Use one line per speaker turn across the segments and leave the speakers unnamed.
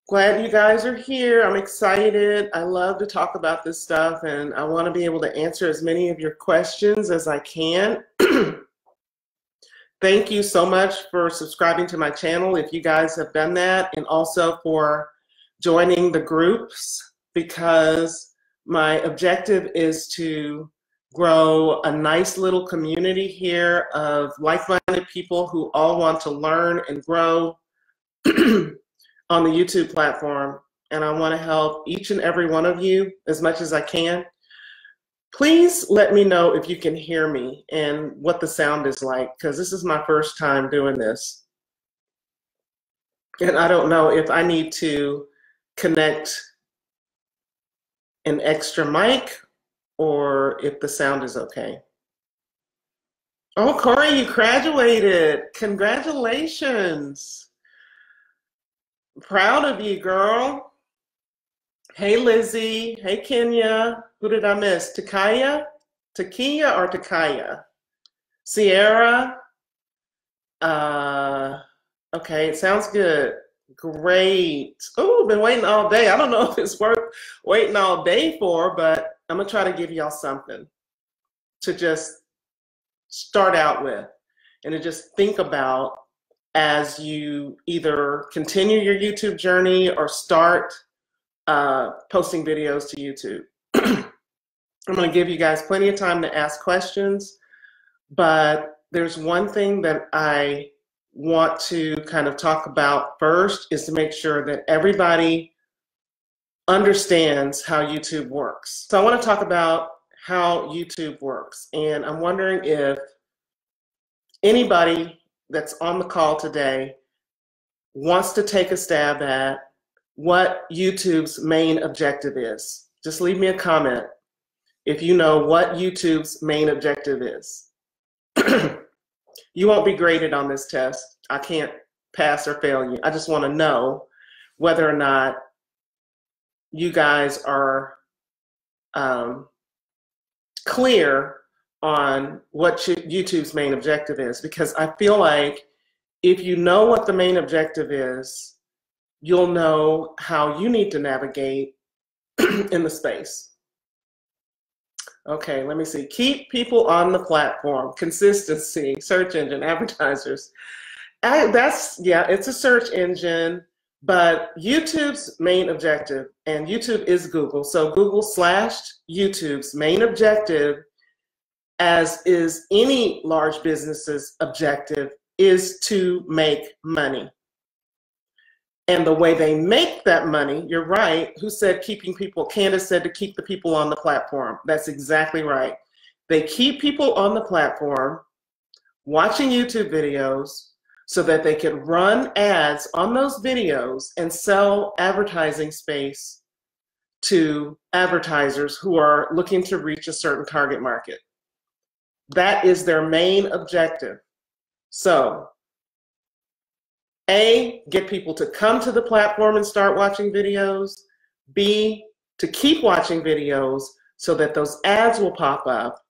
Glad you guys are here. I'm excited. I love to talk about this stuff, and I want to be able to answer as many of your questions as I can. Thank you so much for subscribing to my channel if you guys have done that, and also for joining the groups, because my objective is to grow a nice little community here of like-minded people who all want to learn and grow on the YouTube platform, and I want to help each and every one of you as much as I can. Please let me know if you can hear me and what the sound is like, because this is my first time doing this. And I don't know if I need to connect an extra mic or if the sound is okay. Oh, Corey, you graduated. Congratulations. Proud of you, girl. Hey, Lizzie. Hey, Kenya. Who did I miss? Takaya? Takia or Takaya? Sierra? Okay, it sounds good. Great. Oh, been waiting all day. I don't know if it's worth waiting all day for, but I'm going to try to give y'all something to just start out with and to just think about as you either continue your YouTube journey or start posting videos to YouTube. I'm going to give you guys plenty of time to ask questions, but there's one thing that I want to kind of talk about first, is to make sure that everybody understands how YouTube works. So I want to talk about how YouTube works, and I'm wondering if anybody that's on the call today wants to take a stab at what YouTube's main objective is. Just leave me a comment if you know what YouTube's main objective is. You won't be graded on this test. I can't pass or fail you. I just want to know whether or not you guys are clear on what YouTube's main objective is, because I feel like if you know what the main objective is, you'll know how you need to navigate in the space. Okay, let me see. Keep people on the platform, consistency, search engine, advertisers. Yeah, it's a search engine, but YouTube's main objective, and YouTube is Google, so Google/YouTube's main objective, as is any large business's objective, is to make money. And the way they make that money, you're right, who said keeping people, Candace said to keep the people on the platform. That's exactly right. They keep people on the platform watching YouTube videos so that they can run ads on those videos and sell advertising space to advertisers who are looking to reach a certain target market. That is their main objective. So, A, get people to come to the platform and start watching videos. B, to keep watching videos so that those ads will pop up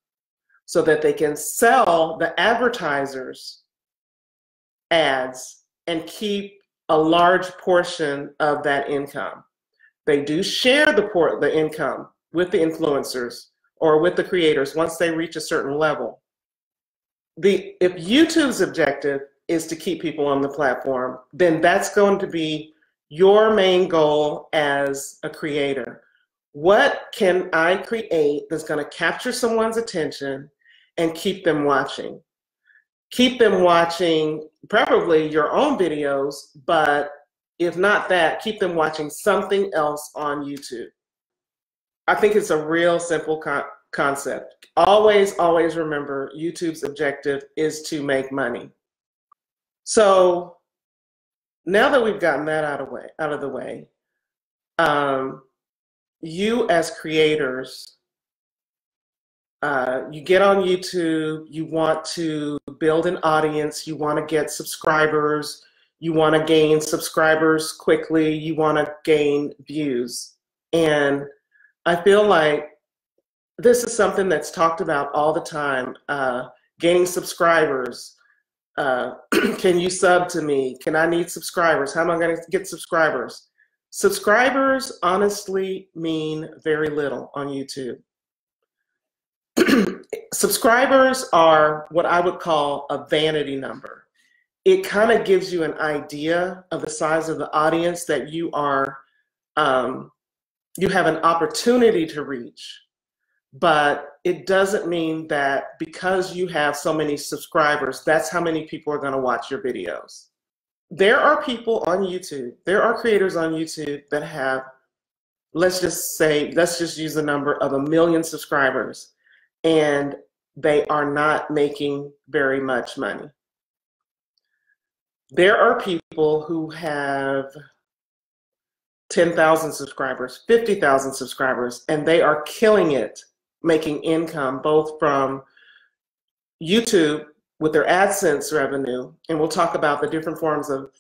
so that they can sell the advertisers ads and keep a large portion of that income. They do share the income with the influencers or with the creators once they reach a certain level. If YouTube's objective is to keep people on the platform, then that's going to be your main goal as a creator. What can I create that's going to capture someone's attention and keep them watching? Keep them watching preferably your own videos, but if not that, keep them watching something else on YouTube. I think it's a real simple concept. Always, always remember YouTube's objective is to make money. So now that we've gotten that out of the way, you as creators, you get on YouTube, you want to build an audience, you want to get subscribers, you want to gain subscribers quickly, you want to gain views. And I feel like this is something that's talked about all the time, gaining subscribers. Can you sub to me? I need subscribers. How am I going to get subscribers? Subscribers honestly mean very little on YouTube. Subscribers are what I would call a vanity number. It kind of gives you an idea of the size of the audience that you are, you have an opportunity to reach. But it doesn't mean that because you have so many subscribers, that's how many people are going to watch your videos. There are people on YouTube, there are creators on YouTube that have, let's just use the number of 1 million subscribers, and they are not making very much money. There are people who have 10,000 subscribers, 50,000 subscribers, and they are killing it, making income both from YouTube with their AdSense revenue, and we'll talk about the different forms of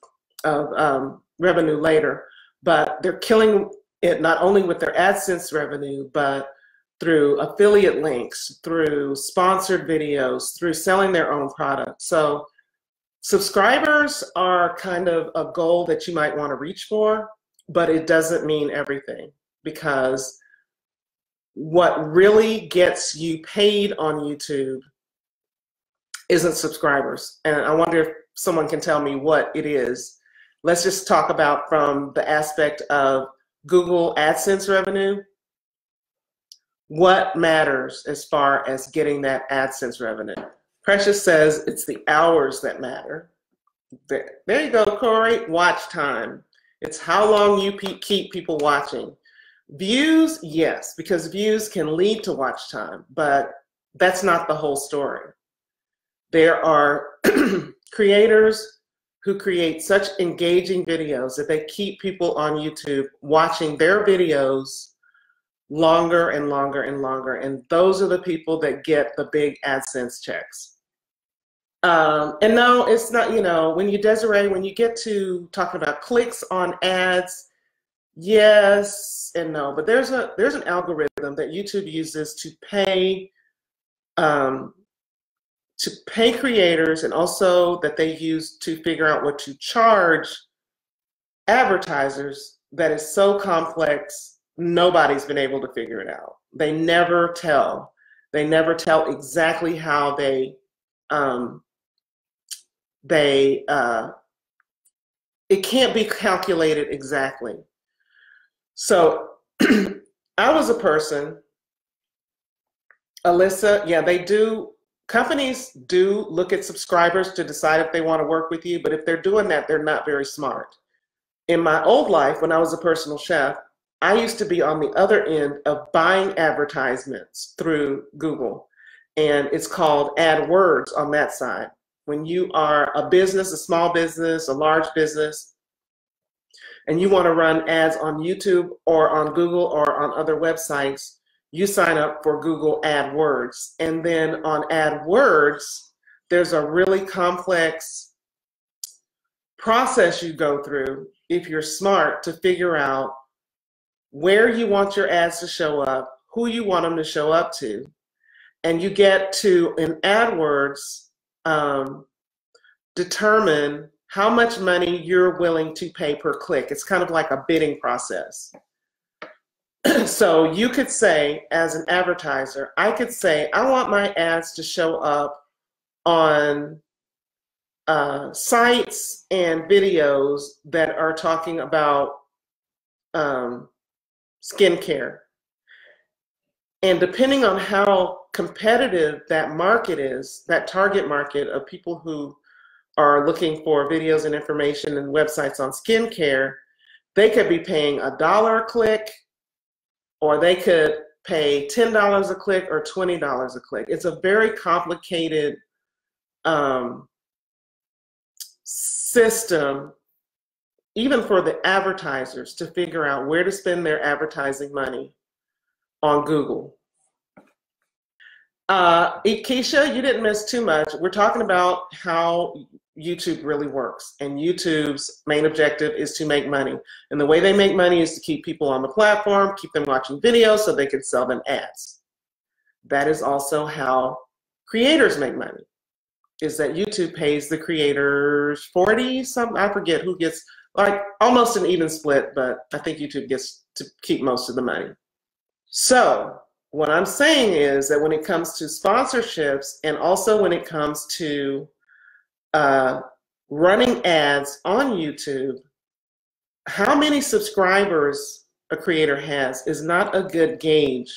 revenue later, but they're killing it not only with their AdSense revenue, but through affiliate links, through sponsored videos, through selling their own product. So subscribers are kind of a goal that you might want to reach for, but it doesn't mean everything, because what really gets you paid on YouTube isn't subscribers. And I wonder if someone can tell me what it is. Let's just talk about from the aspect of Google AdSense revenue. What matters as far as getting that AdSense revenue? Precious says it's the hours that matter. There you go, Corey. Watch time. It's how long you keep people watching. Views, yes, because views can lead to watch time, but that's not the whole story. There are creators who create such engaging videos that they keep people on YouTube watching their videos longer and longer and longer, and those are the people that get the big AdSense checks. And no, it's not, you know, when you, Desiree, when you get to talking about clicks on ads, yes and no, but there's an algorithm that YouTube uses to pay creators, and also that they use to figure out what to charge advertisers that is so complex, nobody's been able to figure it out. They never tell. They never tell exactly how it can't be calculated exactly. So I was a person, Alyssa, yeah, they do, companies do look at subscribers to decide if they want to work with you, but if they're doing that, they're not very smart. In my old life, when I was a personal chef, I used to be on the other end of buying advertisements through Google, and it's called AdWords on that side. When you are a business, a small business, a large business, and you want to run ads on YouTube or on Google or on other websites, you sign up for Google AdWords. And then on AdWords, there's a really complex process you go through, if you're smart, to figure out where you want your ads to show up, who you want them to show up to. And you get to, in AdWords, determine how much money you're willing to pay per click. It's kind of like a bidding process. So you could say, as an advertiser, I could say, I want my ads to show up on sites and videos that are talking about skincare. And depending on how competitive that market is, that target market of people who are looking for videos and information and websites on skincare, they could be paying $1 a click, or they could pay $10 a click or $20 a click. It's a very complicated system, even for the advertisers, to figure out where to spend their advertising money on Google. Keisha, you didn't miss too much. We're talking about how YouTube really works, and YouTube's main objective is to make money. And the way they make money is to keep people on the platform, keep them watching videos so they can sell them ads. That is also how creators make money, is that YouTube pays the creators 40 something, I forget who gets like almost an even split, but I think YouTube gets to keep most of the money. So what I'm saying is that when it comes to sponsorships and also when it comes to running ads on YouTube, how many subscribers a creator has is not a good gauge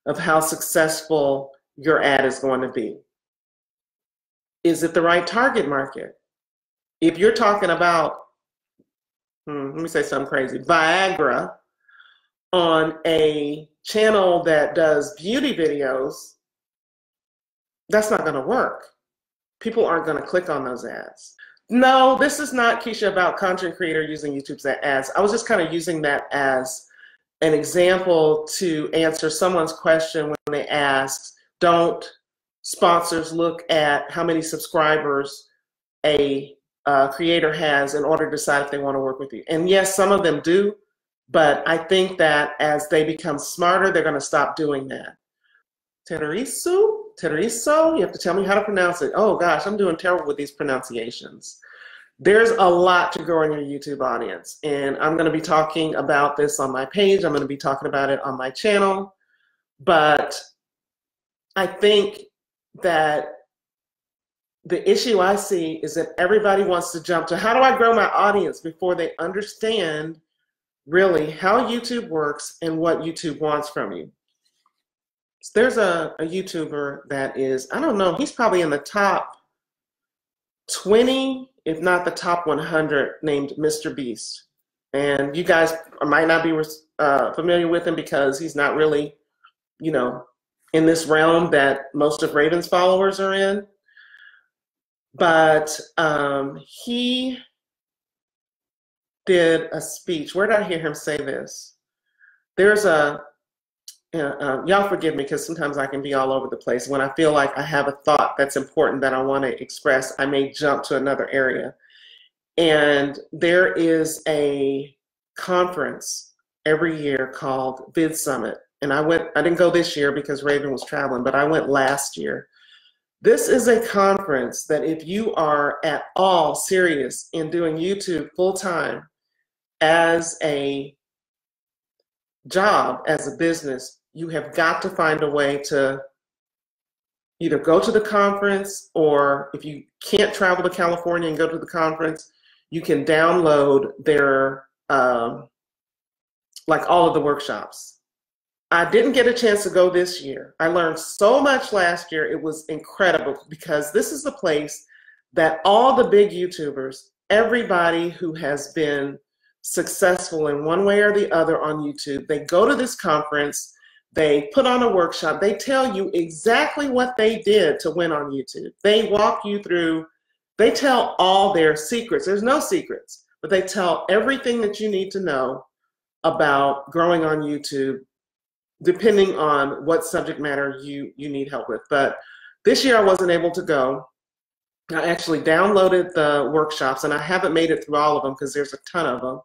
of how successful your ad is going to be. Is it the right target market? If you're talking about, let me say something crazy, Viagra on a channel that does beauty videos, that's not going to work. People aren't going to click on those ads. No, this is not, Keisha, about content creator using YouTube's ads. I was just kind of using that as an example to answer someone's question when they asked, don't sponsors look at how many subscribers a creator has in order to decide if they want to work with you? And yes, some of them do, but I think that as they become smarter, they're going to stop doing that. Tereriso, you have to tell me how to pronounce it. Oh gosh, I'm doing terrible with these pronunciations. There's a lot to growing your YouTube audience, and I'm going to be talking about this on my page. I'm going to be talking about it on my channel, but I think that the issue I see is that everybody wants to jump to how do I grow my audience before they understand really how YouTube works and what YouTube wants from you. So there's a YouTuber that is, I don't know, he's probably in the top 20, if not the top 100, named Mr. Beast. And you guys might not be familiar with him because he's not really, you know, in this realm that most of Raven's followers are in. But he did a speech. Where did I hear him say this? There's a, y'all forgive me because sometimes I can be all over the place. When I feel like I have a thought that's important that I want to express, I may jump to another area. And there is a conference every year called Vid Summit. And I didn't go this year because Raven was traveling, but I went last year. This is a conference that if you are at all serious in doing YouTube full-time as a job, as a business, you have got to find a way to either go to the conference, or if you can't travel to California and go to the conference, you can download their, like all of the workshops. I didn't get a chance to go this year. I learned so much last year. It was incredible because this is the place that all the big YouTubers, everybody who has been successful in one way or the other on YouTube, they go to this conference, they put on a workshop, they tell you exactly what they did to win on YouTube. They walk you through, they tell all their secrets. There's no secrets, but they tell everything that you need to know about growing on YouTube, depending on what subject matter you need help with. But this year I wasn't able to go. I actually downloaded the workshops, and I haven't made it through all of them because there's a ton of them.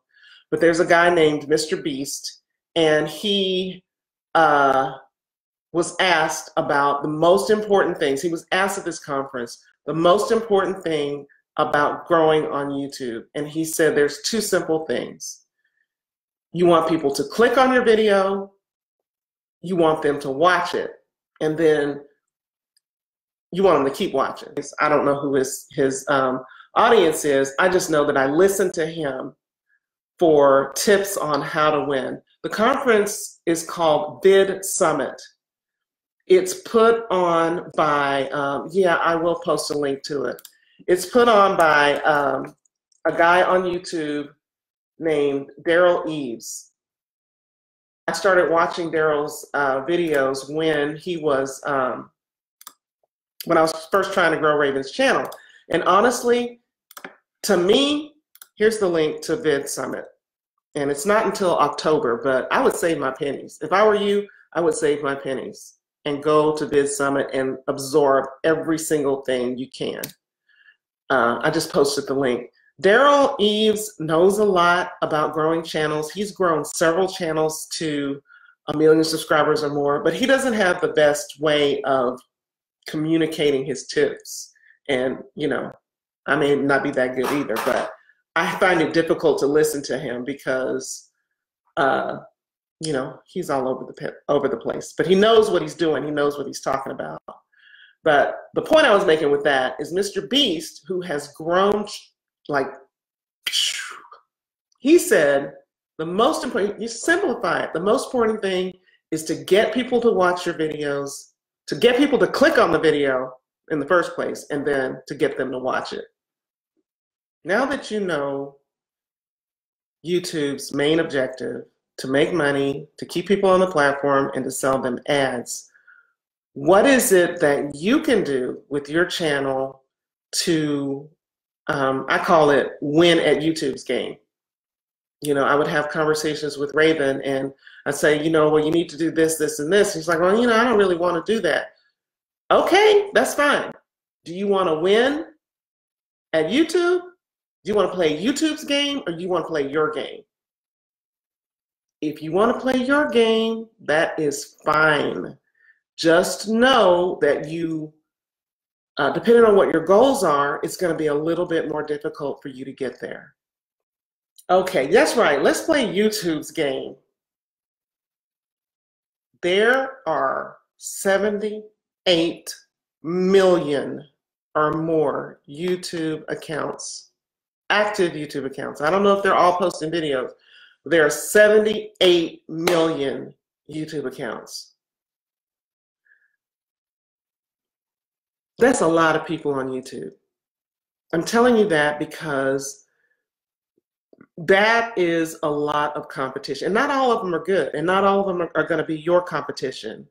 But there's a guy named Mr. Beast, and he was asked about the most important things. He was asked at this conference, the most important thing about growing on YouTube. And he said there's two simple things. You want people to click on your video, you want them to watch it, and then you want them to keep watching. I don't know who his audience is. I just know that I listened to him for tips on how to win. The conference is called Vid Summit. It's put on by, yeah, I will post a link to it. It's put on by a guy on YouTube named Daryl Eves. I started watching Daryl's videos when he was, when I was first trying to grow Raven's channel. And honestly, to me, here's the link to Vid Summit. And it's not until October, but I would save my pennies. If I were you, I would save my pennies and go to Vid Summit and absorb every single thing you can. I just posted the link. Daryl Eves knows a lot about growing channels. He's grown several channels to 1 million subscribers or more, but he doesn't have the best way of communicating his tips. And, you know, I may not be that good either, but I find it difficult to listen to him because, you know, he's all over the place. But he knows what he's doing. He knows what he's talking about. But the point I was making with that is Mr. Beast, who has grown like, he said, the most important, you simplify it, the most important thing is to get people to watch your videos, to get people to click on the video in the first place, and then to get them to watch it. Now that you know YouTube's main objective, to make money, to keep people on the platform, and to sell them ads, what is it that you can do with your channel to, I call it win at YouTube's game? You know, I would have conversations with Raven and I'd say, you know, well, you need to do this, this, and this. He's like, well, you know, I don't really want to do that. Okay, that's fine. Do you want to win at YouTube? Do you want to play YouTube's game, or do you want to play your game? If you want to play your game, that is fine. Just know that you, depending on what your goals are, it's going to be a little bit more difficult for you to get there. Okay, that's right. Let's play YouTube's game. There are 78 million or more YouTube accounts, active YouTube accounts. I don't know if they're all posting videos. There are 78 million YouTube accounts. That's a lot of people on YouTube. I'm telling you that because that is a lot of competition. And not all of them are good, and not all of them are going to be your competition.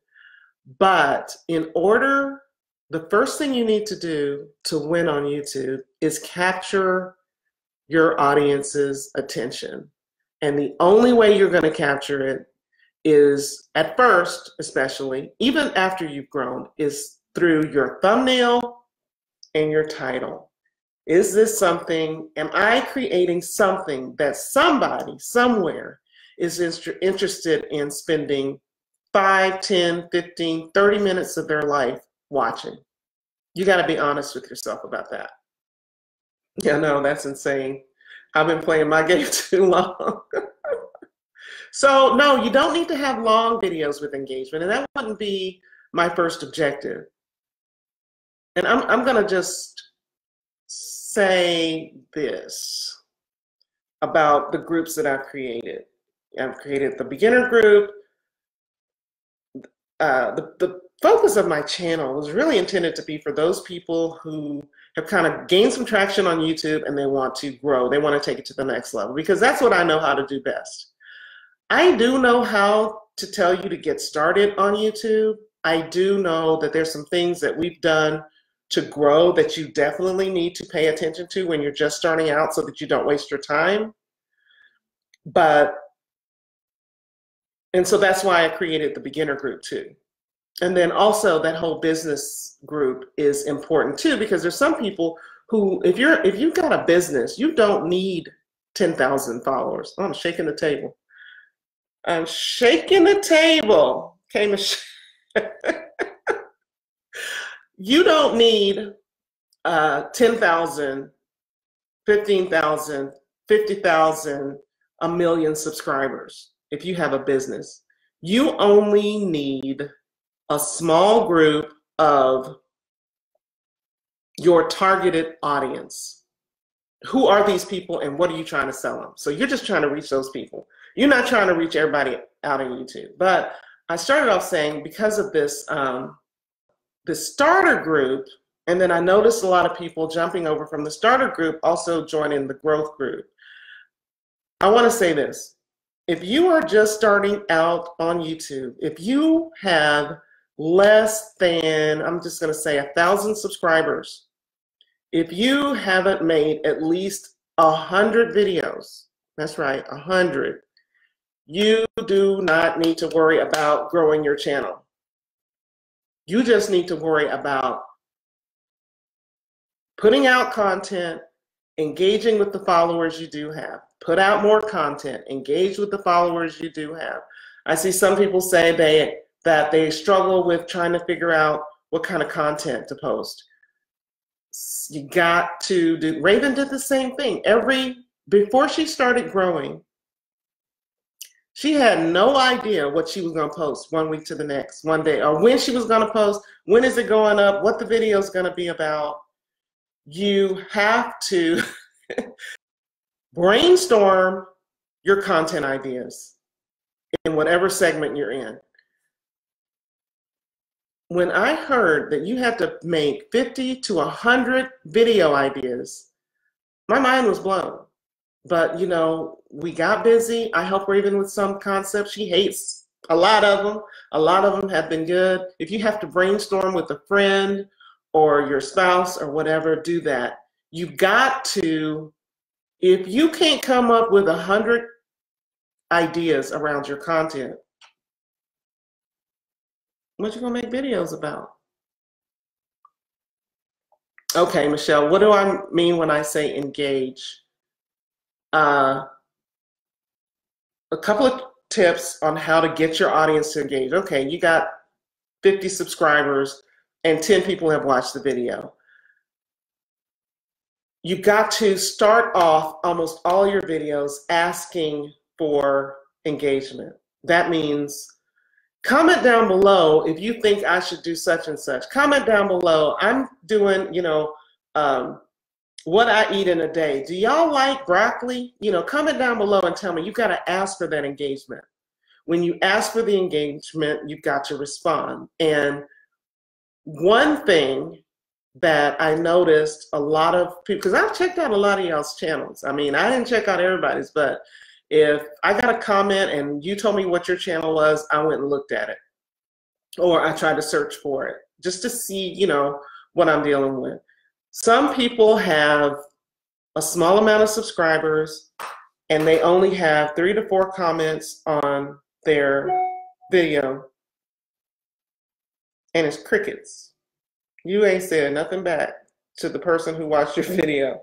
But in order, the first thing you need to do to win on YouTube is capture your audience's attention. And the only way you're going to capture it is, at first especially, even after you've grown, is through your thumbnail and your title. Is this something, am I creating something that somebody somewhere is interested in spending 5, 10, 15, 30 minutes of their life watching? You got to be honest with yourself about that. Yeah, no, that's insane. I've been playing my game too long. So no, you don't need to have long videos with engagement, and that wouldn't be my first objective. And I'm going to just say this about the groups that I've created. I've created the beginner group. The focus of my channel was really intended to be for those people who have kind of gained some traction on YouTube and they want to grow. They want to take it to the next level, because that's what I know how to do best. I do know how to tell you to get started on YouTube. I do know that there's some things that we've done to grow that you definitely need to pay attention to when you're just starting out, so that you don't waste your time. And so that's why I created the beginner group too. And then also that whole business group is important too, because there's some people who, if you've got a business, you don't need 10,000 followers. Oh, I'm shaking the table. I'm shaking the table. Okay, Michelle. You don't need 10,000, 15,000, 50,000, a million subscribers if you have a business. You only need a small group of your targeted audience. Who are these people and what are you trying to sell them? So you're just trying to reach those people. You're not trying to reach everybody out on YouTube. But I started off saying, because of this, the starter group, and then I noticed a lot of people jumping over from the starter group also joining the growth group. I want to say this. If you are just starting out on YouTube, if you have less than, I'm just going to say 1,000 subscribers, if you haven't made at least 100 videos, that's right, 100, you do not need to worry about growing your channel. You just need to worry about putting out content, engaging with the followers you do have. Put out more content, engage with the followers you do have. I see some people say that they struggle with trying to figure out what kind of content to post. You got to do, Raven did the same thing. Every before she started growing, she had no idea what she was going to post one week to the next, one day, or when she was going to post, when is it going up, what the video is going to be about. You have to brainstorm your content ideas in whatever segment you're in. When I heard that you had to make 50 to 100 video ideas, my mind was blown. But, you know, we got busy. I help Raven with some concepts. She hates a lot of them. A lot of them have been good. If you have to brainstorm with a friend or your spouse or whatever, do that. You got to, if you can't come up with 100 ideas around your content, what you gonna make videos about? Okay, Michelle, what do I mean when I say engage? A couple of tips on how to get your audience to engage. Okay, you got 50 subscribers and 10 people have watched the video. You got to start off almost all your videos asking for engagement. That means comment down below if you think I should do such and such. Comment down below. I'm doing, you know, what I eat in a day. Do y'all like broccoli? You know, comment down below and tell me. You've got to ask for that engagement. When you ask for the engagement, you've got to respond. And one thing that I noticed a lot of people, because I've checked out a lot of y'all's channels. I mean, I didn't check out everybody's, but if I got a comment and you told me what your channel was, I went and looked at it. Or I tried to search for it just to see, you know, what I'm dealing with. Some people have a small amount of subscribers and they only have 3 to 4 comments on their video. And it's crickets. You ain't said nothing back to the person who watched your video.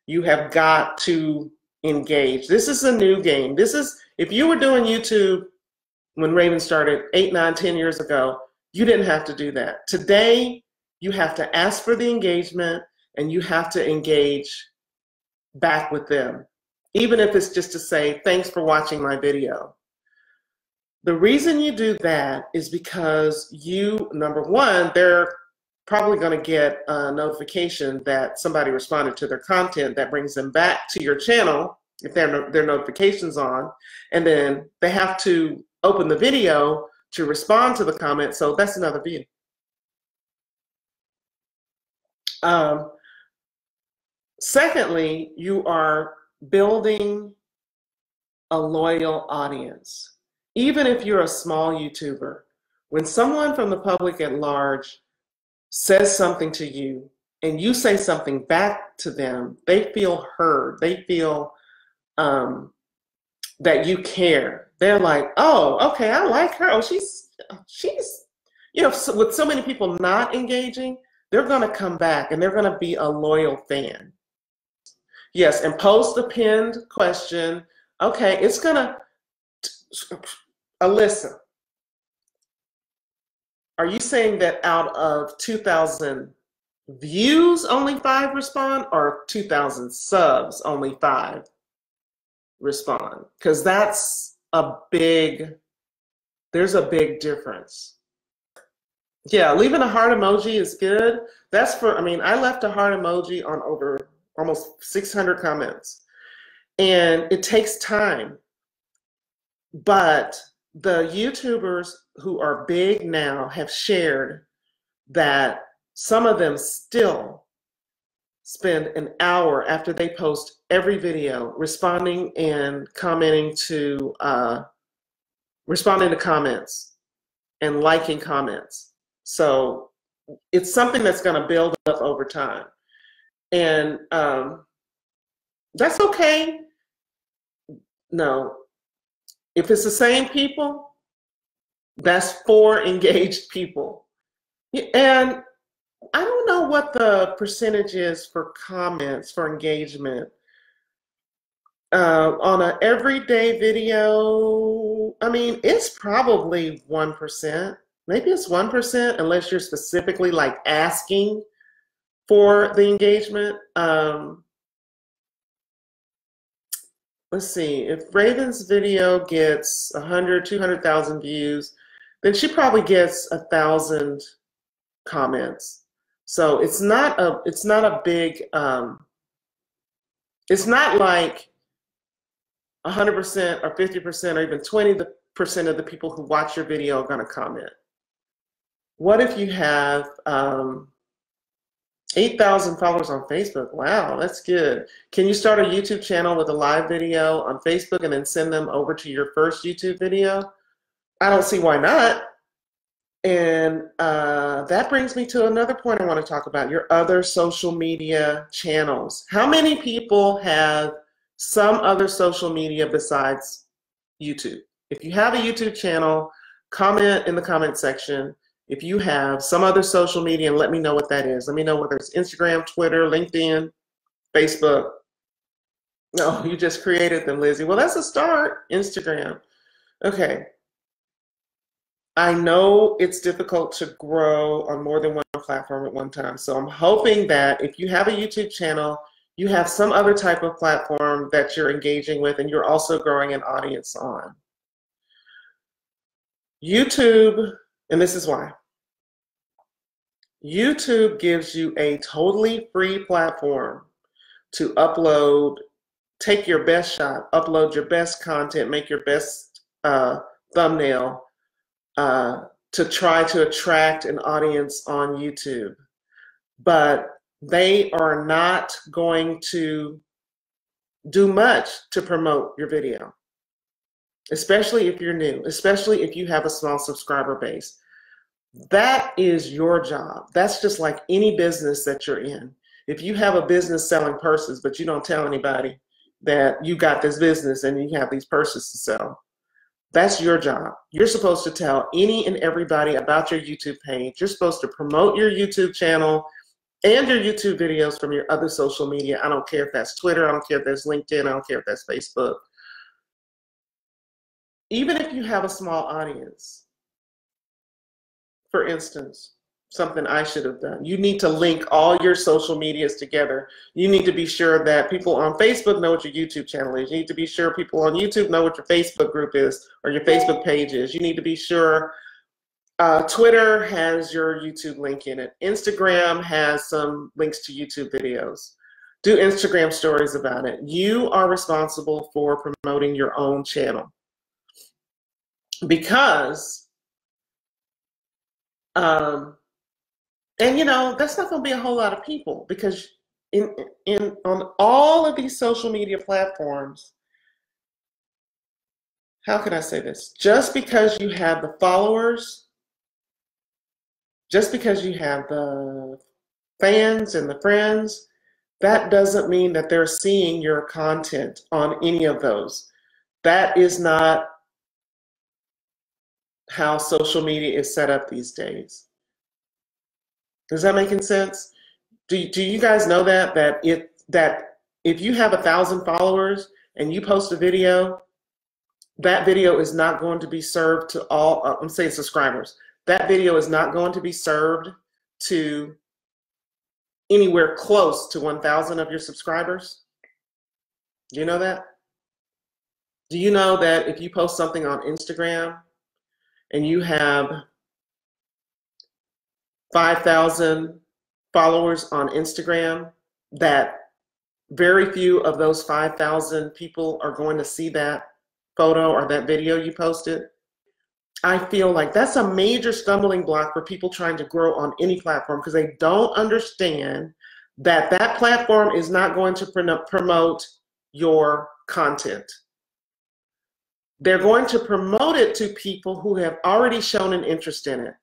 You have got to engage. This is a new game. This is, if you were doing YouTube when Raven started 8, 9, 10 years ago, you didn't have to do that. Today, you have to ask for the engagement and you have to engage back with them. Even if it's just to say, thanks for watching my video. The reason you do that is because you, number one, they're probably going to get a notification that somebody responded to their content that brings them back to your channel if their notifications on, and then they have to open the video to respond to the comment, so that's another view. Secondly, you are building a loyal audience. Even if you're a small YouTuber, when someone from the public at large says something to you and you say something back to them, they feel heard. They feel that you care. They're like, oh, okay, I like her. Oh, she's, you know, so with so many people not engaging, they're going to come back and they're going to be a loyal fan. Yes, and post a pinned question. Okay, it's going to, Alyssa, are you saying that out of 2,000 views, only 5 respond, or 2,000 subs, only 5 respond? Because that's a big, there's a big difference. Yeah, leaving a heart emoji is good. That's for, I mean, I left a heart emoji on over almost 600 comments. And it takes time. But the YouTubers who are big now have shared that some of them still spend an hour after they post every video responding and commenting to, responding to comments and liking comments. So it's something that's going to build up over time. And that's okay. No, if it's the same people, that's 4 engaged people. And I don't know what the percentage is for comments, for engagement. On an everyday video, I mean, it's probably 1%. Maybe it's 1% unless you're specifically like asking for the engagement. let's see, if Raven's video gets 100, 200,000 views, then she probably gets 1,000 comments. So it's not a big, it's not like 100% or 50% or even 20% of the people who watch your video are going to comment. What if you have 8,000 followers on Facebook? Wow, that's good. Can you start a YouTube channel with a live video on Facebook and then send them over to your first YouTube video? I don't see why not. And that brings me to another point I want to talk about, your other social media channels. How many people have some other social media besides YouTube? If you have a YouTube channel, comment in the comment section if you have some other social media and let me know what that is. Let me know whether it's Instagram, Twitter, LinkedIn, Facebook. No, you just created them, Lizzie. Well, that's a start. Instagram. Okay. I know it's difficult to grow on more than one platform at one time. So I'm hoping that if you have a YouTube channel, you have some other type of platform that you're engaging with and you're also growing an audience on. YouTube, and this is why. YouTube gives you a totally free platform to upload, take your best shot, upload your best content, make your best thumbnail to try to attract an audience on YouTube. But they are not going to do much to promote your video, especially if you're new, especially if you have a small subscriber base. That is your job. That's just like any business that you're in. If you have a business selling purses, but you don't tell anybody that you got this business and you have these purses to sell, that's your job. You're supposed to tell any and everybody about your YouTube page. You're supposed to promote your YouTube channel and your YouTube videos from your other social media. I don't care if that's Twitter, I don't care if that's LinkedIn, I don't care if that's Facebook. Even if you have a small audience, for instance, something I should have done, you need to link all your social medias together. You need to be sure that people on Facebook know what your YouTube channel is. You need to be sure people on YouTube know what your Facebook group is or your Facebook page is. You need to be sure Twitter has your YouTube link in it. Instagram has some links to YouTube videos. Do Instagram stories about it. You are responsible for promoting your own channel. Because and you know, that's not going to be a whole lot of people, because on all of these social media platforms, how can I say this? Just because you have the followers, just because you have the fans and the friends, that doesn't mean that they're seeing your content on any of those. That is not how social media is set up these days. Does that make sense? Do you guys know that if you have 1,000 followers and you post a video, that video is not going to be served to all, I'm saying subscribers. That video is not going to be served to anywhere close to 1,000 of your subscribers? Do you know that? Do you know that if you post something on Instagram and you have 5,000 followers on Instagram, that very few of those 5,000 people are going to see that photo or that video you posted? I feel like that's a major stumbling block for people trying to grow on any platform, because they don't understand that that platform is not going to promote your content. They're going to promote it to people who have already shown an interest in it.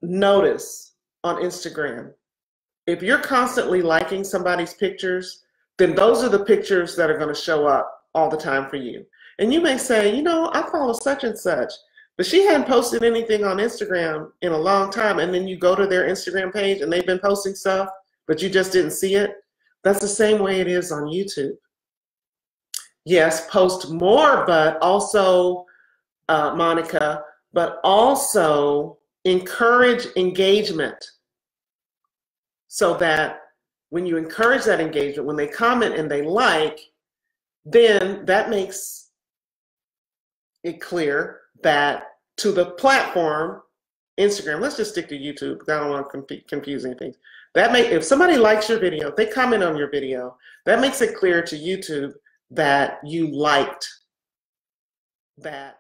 Notice on Instagram, if you're constantly liking somebody's pictures, then those are the pictures that are going to show up all the time for you. And you may say, you know, I follow such and such, but she hadn't posted anything on Instagram in a long time. And then you go to their Instagram page and they've been posting stuff, but you just didn't see it. That's the same way it is on YouTube. Yes, post more, but also, Monica, but also encourage engagement, so that when you encourage that engagement, when they comment and they like, then that makes it clear that to the platform, Instagram, let's just stick to YouTube because I don't want to confuse anything. If somebody likes your video, if they comment on your video, that makes it clear to YouTube that you liked that